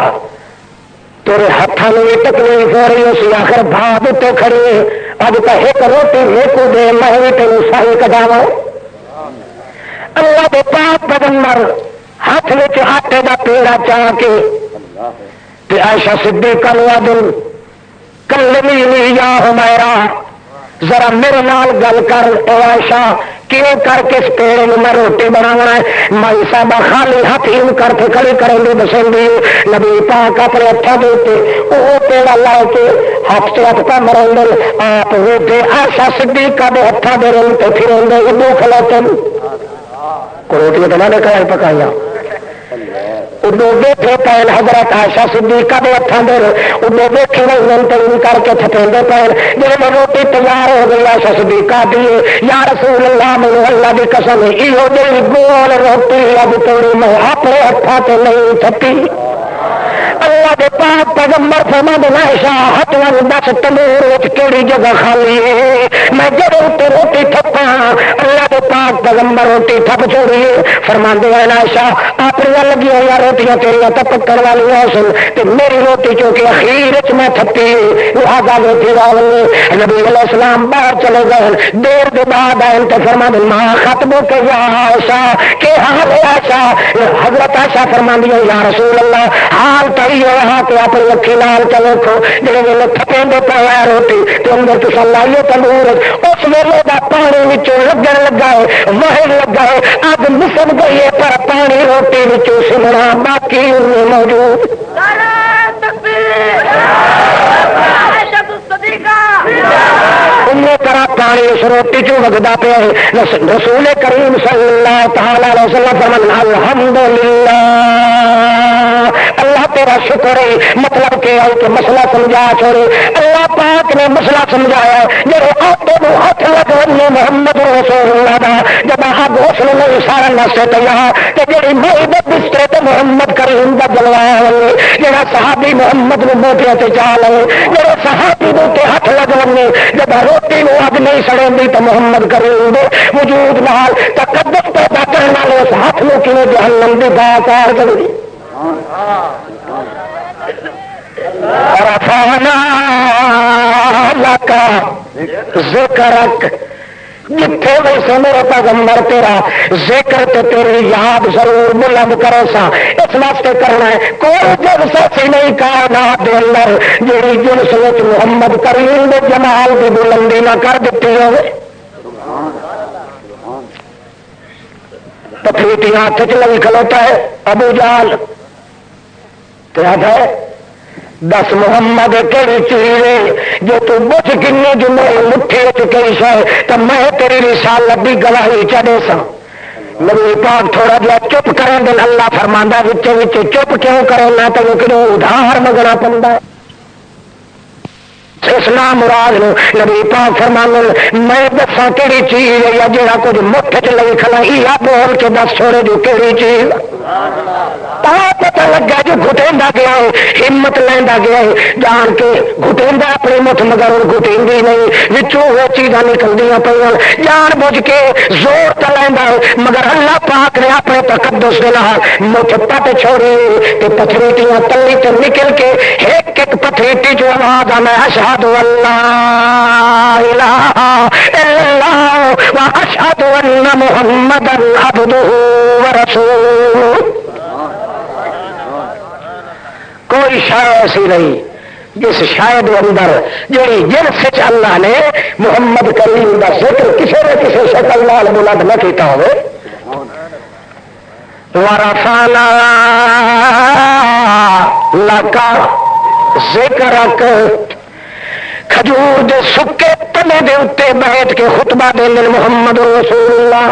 تیرے ہاتھوں میں تکلیف ہو رہی اسی آخر بھاپ تو کھڑی اب تو ایک روٹی میرے کو دے میں بھی تینوں سائی کٹاوا. اللہ کے پاک پیغمبر ہاتھ میں آٹے کا پیڑا چاہ کے عائشہ صدیقہ نو دن کلمی یا حمیرہ ذرا میرے نال گل کر. عائشہ کیوں کر کے اس پیڑے میں میں روٹی بنانا ہے. مائی صاحب خالی ہاتھ ان کر کے کھڑی کریں گے بسندی. نبی پاک اپنے ہاتھوں کے وہ پیڑا لا کے ہاتھ سے ہاتھ کا مرے آپ روٹے عائشہ صدیقہ کے ہاتھوں کے رنگتے پھر دو کھلوتے روٹیاں تو نہ کھائی پکائیاں بیٹھے پین حضرت عائشہ صدیقہ دے ہاتھوں دے بیٹھے ان کر کے تھپیندے پین جب روٹی تیار ہو گئی عائشہ صدیقہ دیے یا رسول اللہ مینوں اللہ دی قسم ایہو جہی گول روٹی اب توڑی میں اپنے ہاتھوں تے نہیں تھپی. اللہ دے پاک پیغمبر فرماندے عائشہ ہاتھ وال دس تندور وچ کیڑی جگہ خالی ہے میں جدوں تے روٹی تھپا. اللہ دے پاک پیغمبر روٹی تھپ چھوڑی فرماندے عائشہ اپنی لگی ہوئی روٹیاں تیریاں تو پکڑ والی سن تے میری روٹی چونکہ اخیر چ میں تھپی لہٰذا روٹی والے نبی علیہ السلام باہر چلے گئے. دیر کے بعد آئے تو فرماندے ماں ختم کے یا عائشہ کہ حال عائشہ. حضرت عائشہ فرماندی یا رسول اللہ حال تو رہا کہ اپنی اکھی لال چلو کھو جب ویلے تھپے پایا روٹی تو اندر تصا لائیے تندور اس ویلے کا پانی لگن لگا ہے وہن لگا ہے اگ مسل گئی ہے پر پانی روٹی سمنا باقی موجود. طرح پانی اس روٹی چ وگدا پیا ہے. رسول کریم صلی اللہ تعالی علیہ وسلم فرمایا الحمدللہ اللہ تیرا شکر ہے. مطلب کہ مسئلہ سمجھا چھوڑے. اللہ پاک نے مسئلہ سمجھایا جب آٹے کو ہاتھ لگنے محمد رسول اللہ دا جب آگ حسن نہیں سارا نسے تیار کہ جی مئی بسترے تو محمد کریم کا جلوایا ہوئے جہاں صحابی محمد نے موٹیا سے چاہ لے جہاں صحابی کے ہاتھ لگنے جب روٹی کو اگ نہیں سڑے گی تو محمد کریم دے وجود نال تقدس پیدا کرنے والے اس ہاتھ میں کیوں جہنم دی باکار کری. رفعنا لک ذکرک جتھے ویسے میرے پیغمبر تیرا ذکر تے تیری یاد ضرور بلند کرے سا، اس واسطے کرنا ہے کوئی جنس ایسی نہیں کائنات دے اندر جیڑی جنس وچ محمد کریم دے جمال کی بلندی نہ کر دیتی ہوئے۔ پتھریٹی ہاتھ چ لگی کھلوتا ہے ابو جہل، کیا ہے دس محمد کہڑی چیز ہے جو تو بچ کنے جمعے مٹھے چکئی شاید تو میں تیری رسالت دی گواہی چڑھے سا۔ نبی پاک تھوڑا جہا چپ کریں دن اللہ فرماندا وچے وچے چپ کیوں کرے نہ تو کدھر ادھار منگنا پڑتا ہے۔ اسلام مراد نبی پاک فرماندے میں دساں کہڑی چیز ہے یا جہاں کچھ مٹھ چ لگی کھلا یا بول کے دس چھوڑے جو کہڑی چیز پتا لگا جو گھٹیندا گیا ہے ہمت لینا گیا ہے جان کے گھٹیندا اپنی مٹھ مگر گھٹیندی نہیں وچوں وہ چیزاں نکلدیاں پئیاں جان بوجھ کے زور تے لیندا ہے مگر اللہ پاک نے اپنے تقدس دے نال مٹھ پٹ چھوڑی تے پتھریٹیاں تلی تے نکل کے ایک ایک پتھریٹی جو آواز آنا اشہد اللہ الہ الا اللہ واشہد ان محمد عبدہ ورسولہ۔ کوئی شے ایسی نہیں جس شاید اندر جی جنس اللہ نے محمد کریم کا ذکر کسی نہ کسی شکل نال بلند نہ کیتا ہوئے۔ ورفعنا لک ذکرک کھجور دے سکے تنے دے اتنے بیٹھ کے خطبہ دے محمد رسول اللہ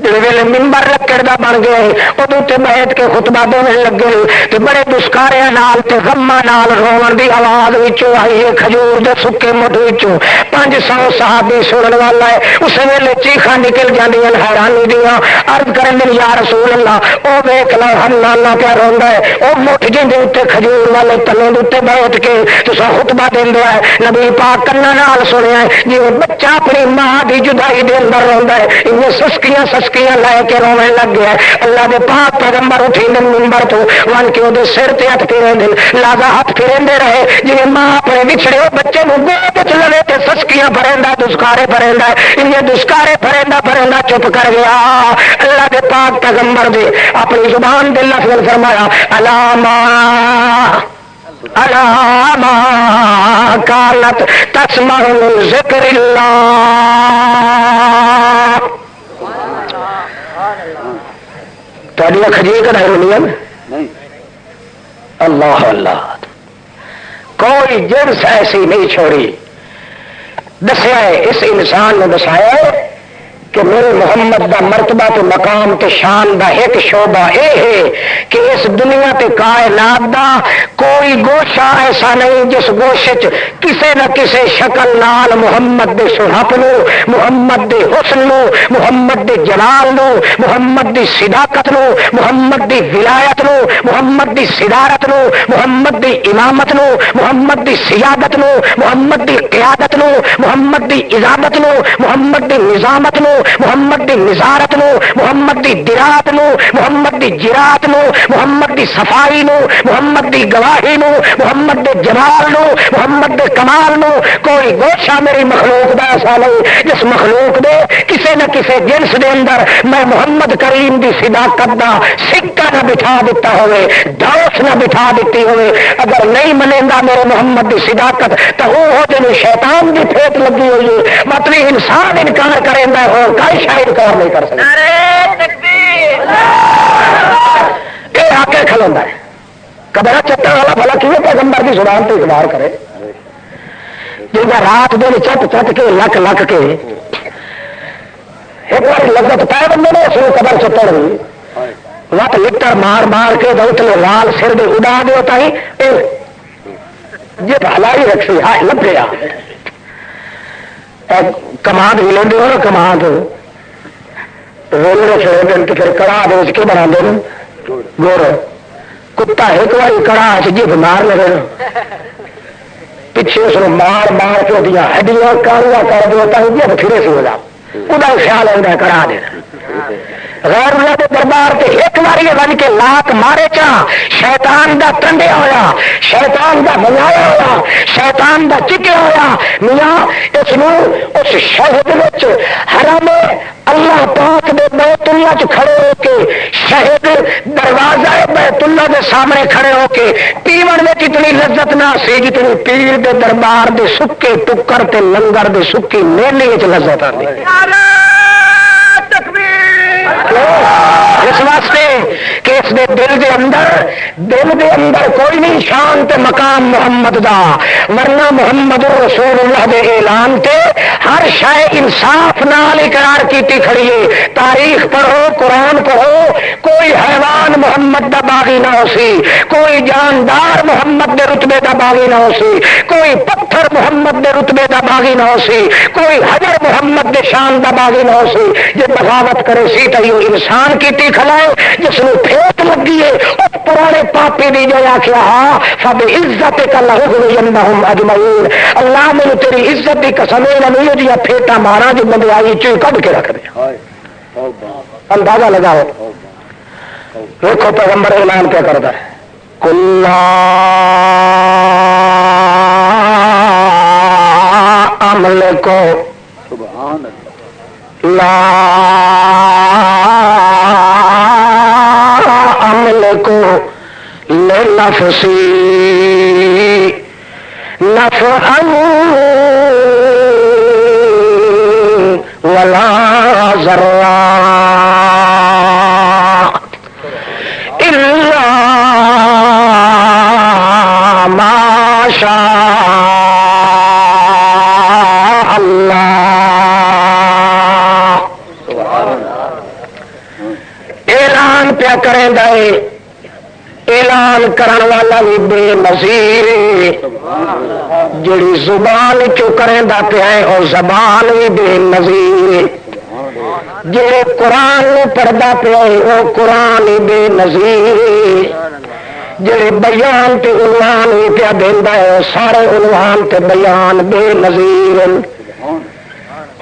جڑے ویلے ممبر لکڑ دا بن گیا ادو تے بیٹھ کے خطبہ دین لگے تے بڑے دشکاریاں نال تے غماں نال رون دی آواز وچوں آئی ہے کھجور دے سکے مٹھ وچوں 500 صحابی سنن والا ہے اس ویلے چیخاں نکل جاندیاں حیرانی دیاں عرض کرن دے یا رسول اللہ او ویکھ لو ہنانا پیا روندا ہے او مٹھ جندے اوتے کھجور والے تنے دے اوتے بیٹھ کے تساں خطبہ دیندے ہے نبی پاک کنا نال سنیا ہے جی بچہ اپنی ماں دی جدائی دے اندر روندا ہے انہیں سسکیاں لے کے رونے لگ گیا اللہ دے پاک پیغمبر اٹھی دن منبر تو ون کے وہ سر تے ہاتھ پھیرے دن لاگا ہاتھ پھیرے رہے جی ماں اپنے بچھڑے بچے نو گود چ لے تے سسکیاں بھریندا دسکارے بھریندا انہیں دسکارے بھریندا چپ کر گیا اللہ دے پاک پیغمبر دے اپنی زبان دے لفظ فرمایا علامہ علامہ کانت تسمع ذکر اللہ۔ تھوڑی کھجی کڑائی ہونی ہے اللہ اللہ کوئی جنس ایسی نہیں چھوڑی۔ دسیا ہے اس انسان نے دسایا ہے کہ میرے محمد دا مرتبہ تو مقام تے شان دا ایک شعبہ اے ہے کہ اس دنیا تے کائنات دا کوئی گوشہ ایسا نہیں جس گوشے کسے نہ کسے شکل نال محمد دے سڑپ نو محمد دے حسن نو محمد دے جلال نو محمد دی صداقت نو محمد دی ولایت نو محمد دی صدارت نو محمد دی امامت نو محمد دی سیادت نو محمد دی قیادت نو محمد دی اجابت نو محمد دی نظامت نو محمد دی نظارت نو محمد دی درات نو محمد دی جرات نو محمد دی صفائی نو محمد دی گواہی نو محمد دے جمال نو محمد دے کمال نو کوئی گوشہ میری مخلوق دا ایسا نہیں جس مخلوق دے کسے نہ کسے جنس دے اندر میں محمد کریم دی صداقت دا سکہ نہ بٹھا دیتا ہوئے دوس نہ بٹھا دیتی ہوئے۔ اگر نہیں منیندا میرے محمد دی صداقت تو وہ جنوں شیطان دی پھیٹ لگی ہوئی ہے مطلب انسان انکار کریندا ہو کوئی شاید انکار نہیں کر سکتا۔ یہ آ کے کھلوندا ہے کبرا چٹا والا بھلا کیوں پیغمبر کی زبان تو اقرار کرے جن کا رات دن چٹ چٹ کے لک لک کے ایک بار لگت پائے بندے نے اس قبر چٹڑ گئی وت لٹر مار مار کے دوتلے لال سر دے اڑا دے ہوتا ہی جی بھلائی رکھی ہاں لگ گیا کماند ہی لے ہو نا کماند رولنے چھوڑ دیں تو پھر کڑا بیچ کے بنا دیں گور کتا ایک بار کڑا جی بیمار لگے پیچھے اس مار مار کے دیا ہڈیاں کاریاں کر دے ہوتا ہے جی پھرے سے ہو جا خدا خیال ہوتا ہے کڑا دینا غیر اللہ کے دربار سے ایک باری بن کے لات مارے چا شیطان دا ٹنڈیا ہوا، شیطان دا بنایا ہوا، شیطان دا چکیا ہوا میاں اس شہد وچ حرم اللہ پاک دے بیت اللہ چ کھڑے ہو کے شہد دروازہ بیت اللہ دے سامنے کھڑے ہو کے پیون میں اتنی لذت نہ سی جتنی پیر دے دربار دے سکے ٹکر تے لنگر دے سکی میلے وچ لذت آتی۔ اس واسطے کہ اس دے دل دے اندر کوئی نہیں شان تے مقام محمد دا، ورنہ محمد رسول اللہ دے اعلان تے ہر شے انصاف نال اقرار کیتی کھڑی ہے۔ تاریخ پڑھو، قرآن پڑھو، کوئی حیوان محمد دا باغی نہ ہو سی، کوئی جاندار محمد دے رتبے دا باغی نہ ہو سی، کوئی پتھر محمد دے رتبے دا باغی نہ ہو سی، کوئی حجر محمد دے شان دا باغی نہ ہو سی۔ جے بغاوت کرے سی تو انسان کیتی کھلائے جس نے پھیت لگی ہے اس پرانے پاپی دی جو آخیا ہاں سب عزت لہم اجمعین، اللہ میں تیری عزت کی قسم نہیں جی پھیٹا مارا جو بندیائی چوئی کب کے رکھ دیا۔ اندازہ لگاؤ، دیکھو پیغمبر اعلان کیا کرتا ہے، کلا عمل کو لا عمل کو لنفسی نفعا ولا ضرا الا ما شاء اللہ۔ اعلان پیا کریں دے، اعلان کرن والا بھی بے نظیر، جڑی زبان چو کریں دا پیا ہے اور زبان بھی بے نظیر، جڑے قرآن پڑھدا پیا ہے وہ قرآن بے نظیر، جڑے بیان تے عنوان بھی پیا دیندا ہے سارے عنوان تے بیان بے نظیر۔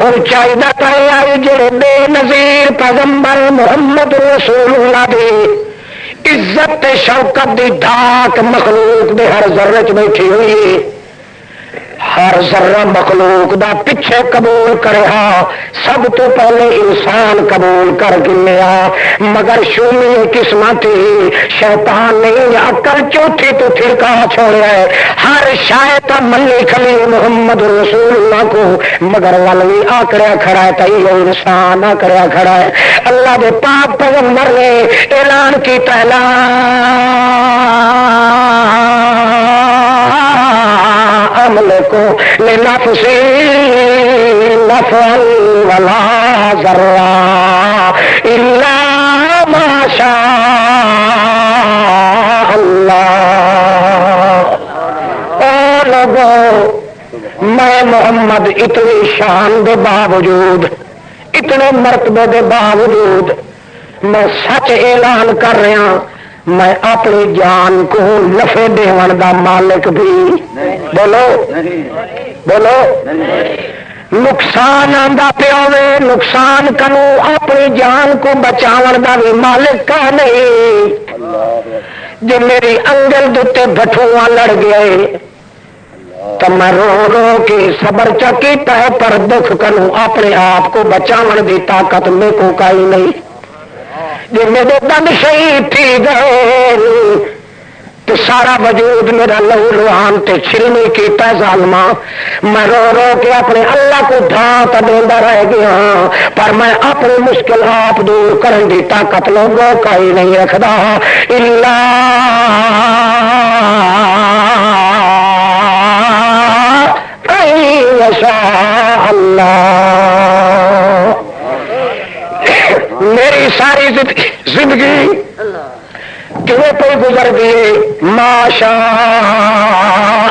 اور چاہیے پائے آئی جڑے بے نظیر پیغمبر محمد رسول اللہ دی عزت شوکت دی ڈھاک مخلوق دے ہر ذرے چ بیٹھی ہوئی، ہر ذرہ مخلوق دا پیچھے قبول کرا، سب تو پہلے انسان قبول کر گنیا، مگر شومی قسمت شیطان نے عقل چوتھی تو پھرکا چھوڑا ہے، ہر شاید منی کھلی محمد رسول اللہ کو، مگر ولوی آکڑیا کھڑا ہے تئی انسان آکڑیا کھڑا ہے۔ اللہ دے پاک پیغمبر نے اعلان کیتا ہے لا عمل کو لنفسی نفعا ولا ضرا الا ما شاء اللہ۔ اے لوگوں، میں محمد اتنی شان دے باوجود، اتنے مرتبے دے باوجود میں سچ اعلان کر رہا، میں اپنی جان کو نفع دیون دا مالک بھی، بولو بولو، نقصان آندا پیاوے نقصان کنو اپنی جان کو بچاون دا بھی مالک کا نہیں۔ جی میری انگل دتے بٹھواں لڑ گئے تو میں رو رو کے صبر چکیتا ہے، پر دکھ کنو اپنے آپ کو بچاون دی طاقت میں کو کائی نہیں۔ جی میرے دم شہید تھی گئے تو سارا وجود میرا لہو لوہان تے چھلنی کیتا ظالما، میں رو رو کے اپنے اللہ کو دھانت دیندا رہ گیا، پر میں اپنی مشکل آپ دور کرن دی طاقت لوگوں کا ہی نہیں رکھدا الا ان شاء اللہ۔ میری ساری زندگی کیوں پہ گزر گئی ماشاء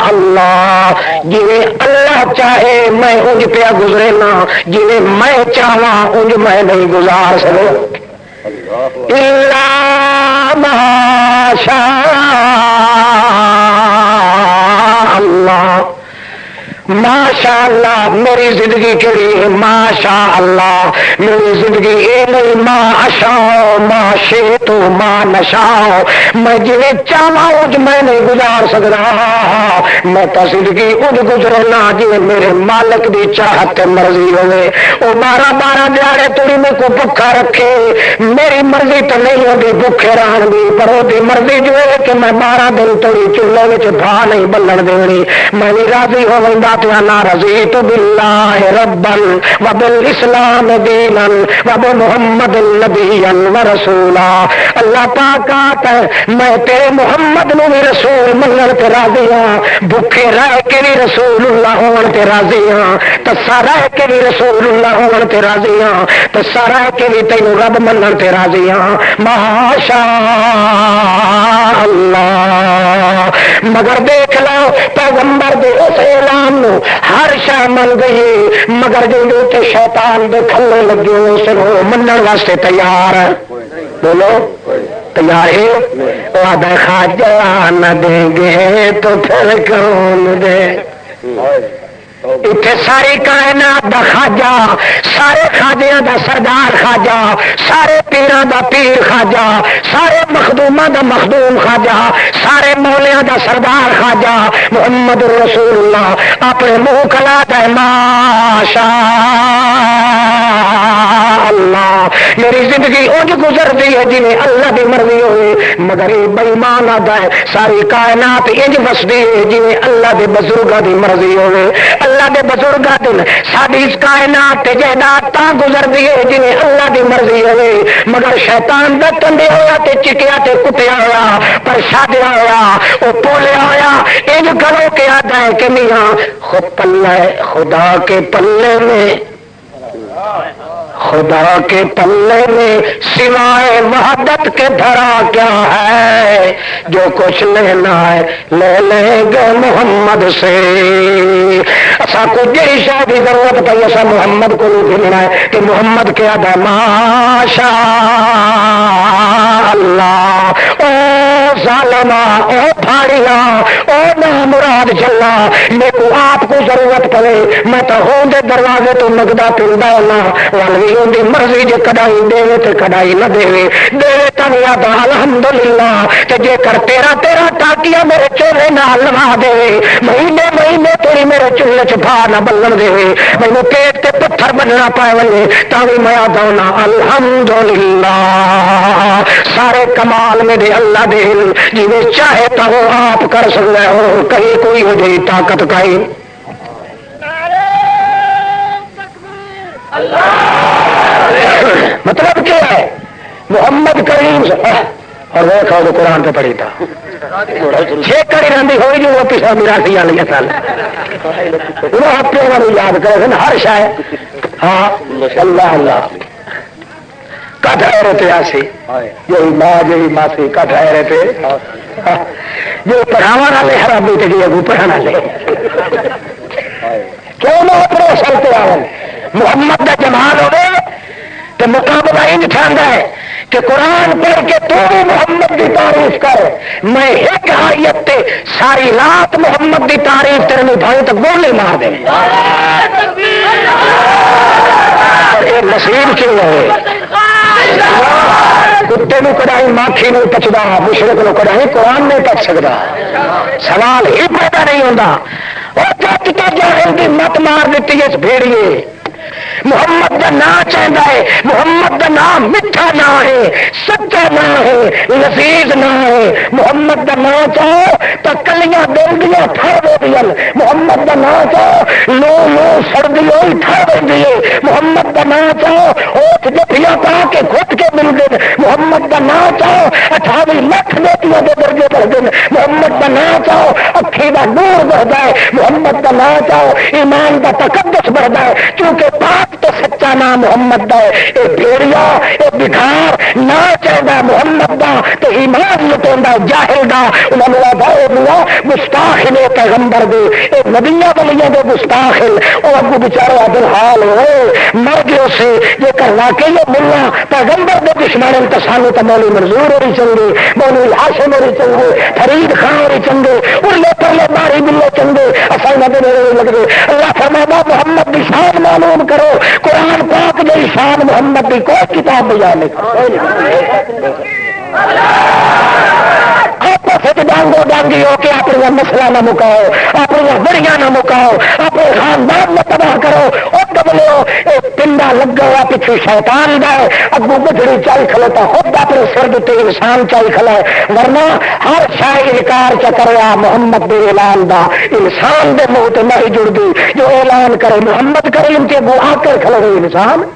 اللہ، جی اللہ چاہے میں انج پہ گزرے نا، جی میں چاہواں انج میں نہیں گزار سکوں الا ماشاء اللہ۔ ماشاء اللہ میری زندگی کیڑی ہے ماشاء اللہ میری زندگی اے نہیں ما اشاء ما شئت ما نشاء میں جویں چاہواں میں نہیں گزار سکدا میں تو زندگی اج گزرنا جی میرے مالک دی چاہت مرضی ہوے او 12 دیہڑے تڑی میں کو بھوکا رکھے میری مرضی تو نہیں ہوتی بھوکے رہن دی پر وہ مرضی جو ہے کہ میں 12 دن تڑی چولہے وچ بھا نہیں بلن دینی میں بھی راضی ہو ویندا تے انا رضیت باللہ ربا وبالاسلام دینا وبمحمد نبیا ورسولا اللہ پاک آتا ہے میں تیرے محمد نو بھی رسول منن تے راضی ہاں بھوکے رہ کے بھی رسول اللہ ہون تے راضی ہاں تسا رہ کے بھی رسول اللہ ہون تے راضی ہاں تسا رہ کے بھی تینوں رب منن تے راضی ہاں ماشاء اللہ مگر دیکھ لو پیغمبر دے اس اعلان نو ہر شے من گئی مگر جدوں تے شیطان دے کھلے لگے اس نو منن واسطے تیار ہے بولو تیار ہے وعدہ خواجہ نہ دیں گے تو پھر کون دے اتنے ساری کائنات دا خواجہ سارے خواجیاں دا سردار خواجہ سارے پیراں دا پیر خواجہ سارے مخدوماں دا مخدوم خواجہ سارے مولیاں دا سردار خواجہ محمد رسول اللہ اپنے منہ کلا دے ماشاء اللہ میری زندگی اونج گزرتی ہے جنہیں اللہ دی مرضی ہوئے مگر یہ بے ایمان آتا ہے ساری کائنات انج وسدی ہے جنہیں اللہ دے بزرگاں دی مرضی ہوئے اللہ دے بزرگاں دن ساری اس کائنات جائیداد تا گزرتی ہے جنہیں اللہ دی مرضی ہوئے مگر شیطان دا تندے ہویا تے چکیا تے کٹیا ہوا پر شادیا ہوا وہ پولیا ہوا انج کرو کے آتا ہے کہ میاں خود پلے خدا کے پلے میں خدا کے پلے میں سوائے وحدت کے دھرا کیا ہے جو کچھ لینا ہے لے لیں گے محمد سے ایسا کوئی جی شاید ضرورت پہ ایسا محمد کو نہیں بھولنا ہے کہ محمد کیا تھا ماشاء اللہ او ظالما او پھاڑیا او نامراد جلا میرے کو آپ کو ضرورت پڑے میں تو ہوں دے دروازے تو نگدا پندا ہونا والوی دی مرضی جے کڈائی دے تے کڈائی نہ دے تن یاد الحمدللہ تے جے کر تیرا ٹاکیا میرے چولہے نال لوا دے مہینے تیری میرے چولہے چ بھا نہ بلن دے مینوں پیٹ تے پتھر بننا پائے وے تاں وی میں آدھا الحمدللہ سارے کمال میرے اللہ دے جویں چاہے تا وہ آپ کر سکدا ہے کہیں کوئی ہو جائے طاقت کائی مطلب کیا ہے محمد کریم اور وہ کھاؤ تو قرآن پہ پڑھی تھا چھ کڑی رہی ہوئی جو وہ پیچھا میرا سی والی سال وہ ہفتے والے یاد کرے سن ہر شاید ہاں اللہ اللہ کٹ رہے تھے ایسے یہی ماں یہی ماسی کٹ رہے تھے جو پڑھاوا والے خرابی تھے وہ پڑھانا لے کیوں نہ اپنے چلتے آئے محمد کا جمال ہوئے تو مقابلہ ان ٹھانڈا ہے کہ قرآن پڑھ کے تو بھی محمد کی تعریف کر میں ایک آیت تے ساری رات محمد کی تعریف تیرے میں بھائی تک گولی مار دیں یہ نصیب کیوں ہے کتے نو کڑائی ماکھی نہیں پچدا مشرق نو کڑائی قرآن نہیں پچ سکتا سوال ہی پیدا نہیں ہوتا اور جب تو جاہل کی مت مار دیتی اس بھیڑیے محمد کا نام چاہتا ہے محمد کا نام میٹھا نام ہے سچا نام ہے لذیذ نام ہے محمد کا نام چاہو تو کلیاں دل دیا ٹھہر دیا محمد کا نام چاہو لو سردی ہوئی ٹھہر دے محمد کا نام چاہو اوٹ جفیاں پا کے گھٹ کے مل گئے محمد کا نام چاہو 28 لاکھ بیٹیاں کے درجے بڑھ گئے محمد کا نام چاہو اکھی کا نور بڑھتا ہے محمد کا نام چاہو ایمان کا تقدس بڑھتا ہے کیونکہ پاک تو سچا چاہتا نام محمد دا اے بھیڑیا اے بکھار نہ چاہتا محمد دا تو ایمان لٹوندا جاہل دا انہاں نے کہا گستاخ نے پیغمبر دے اے نبیاں ولیاں دے گستاخ او اگو بیچارے دل حال ہوئے مر گئے سے جے کر واقعی ملا پیغمبر دے دشمن تے سانو تے مولوی منظور ہوئی چنگے مولوی ہاشم ہوئی چنگے فرید خان ہوئی چنگے ارلے پرلے باری بلے چنگے اصل نہ دے لگ دے اللہ فرمایا محمد دی شان معلوم کرو قرآن پاک دی شان محمد دی کوئی کتاب بیان نہیں ڈانگو ڈانگی ہو کے اپنی مسئلہ نہ مکاؤ اپنی بڑیاں نہ مکاؤ اپنے خاندان میں تباہ کرو اور دبلو پنڈا لگا ہوا پچھو شیطان دا اگو گجڑی چائی کھلوتا خود اپنے سر دیتے انسان چائی کھلا ہے ورنہ ہر شاہ انکار چ کریا محمد دے اعلان دا انسان دے منہ تے نہیں جڑ دی جو اعلان کرے محمد کریم کے گو آ کر کھلو انسان